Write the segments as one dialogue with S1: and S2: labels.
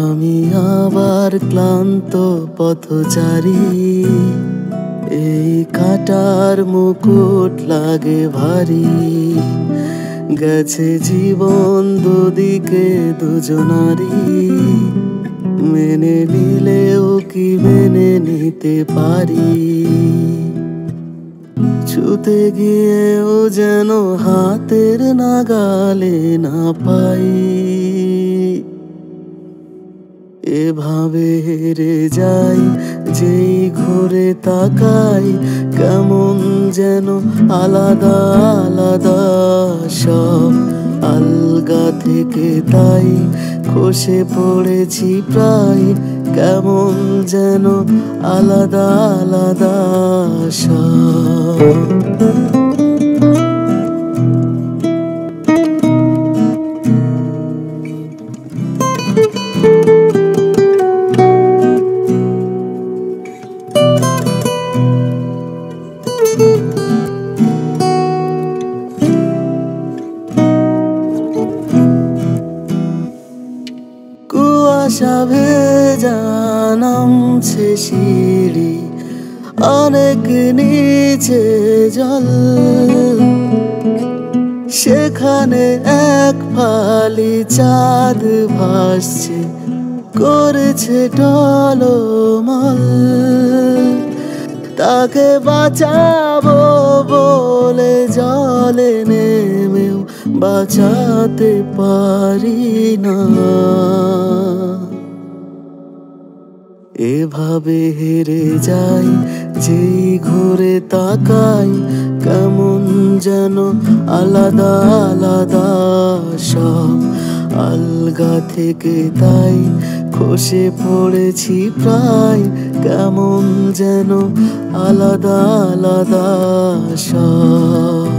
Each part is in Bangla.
S1: আমি আবার ক্লান্ত পথচারী, এই কাটার মুকুট লাগে ভারী। গেছে জীবন দুদিকে দুজনারই, মেনে নিলেও কি মেনে নিতে পারি? ছুতে গিয়েও যেন হাতের নাগালে না পাই। এভাবে হেরে যাই, যেই ঘুরে তাকাই, কেমন যেন আলাদা আলাদা সব। আলগা থেকে তাই খসে পড়েছি প্রায়, কেমন যেন আলাদা আলাদা সব। কুয়াশা ভেজা নামছে সিঁড়ি, অনেক নিচে জল। সেখানে এক ফালি চাঁদ ভাসছে, করেছে টলমল। তাকে বাঁচাবো বলে জলে নেমেও বাঁচাতে পারি না। এভাবে হেরে যাই, যেই ঘুরে তাকাই, কেমন যেন আলাদা আলাদা সব। আলগা থেকে তাই খসে পড়েছি প্রায়, কেমন যেন আলাদা আলাদা সব।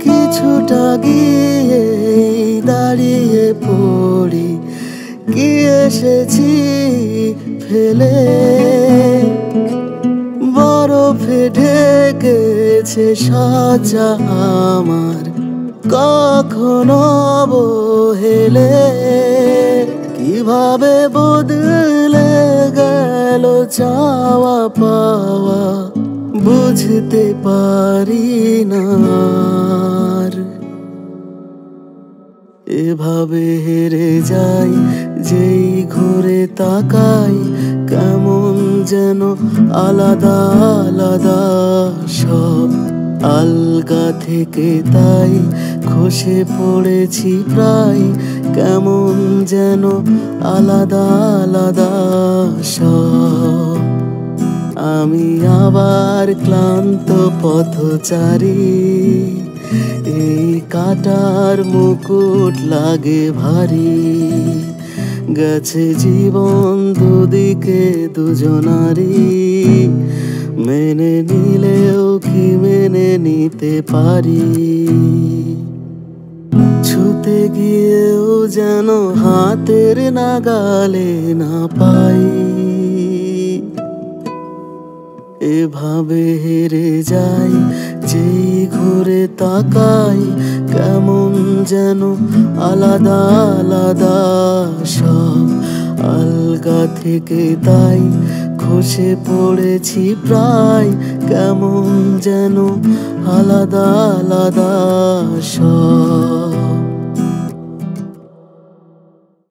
S1: কিছুটা গিয়ে দাঁড়িয়ে পড়ি, কি এসেছি ফেলে। বরফে ঢেকেছে সাজা আমার, কখনো অবহেলে। কিভাবে বদলে গেল চাওয়া পাওয়া, বুঝতে পারি না। এভাবে হেরে যাই, যেই ঘুরে তাকাই, কেমন যেন আলাদা আলাদা সব। আলগা থেকে তাই খসে পড়েছি প্রায়, কেমন যেন আলাদা আলাদা সব। আমি আবার ক্লান্ত পথচারী, এই কাটার মুকুট লাগে ভারী। গেছে জীবন দুদিকে দুজনারই, মেনে নিলেও কি মেনে নিতে পারি? ছুতে গিয়েও যেন হাতের নাগালে না পাই। এভাবে হেরে যাই, যেই ঘুরে তাকাই, কেমন যেন আলাদা আলাদা সব। আলগা থেকে তাই খসে পড়েছি প্রায়, কেমন যেন আলাদা আলাদা সব।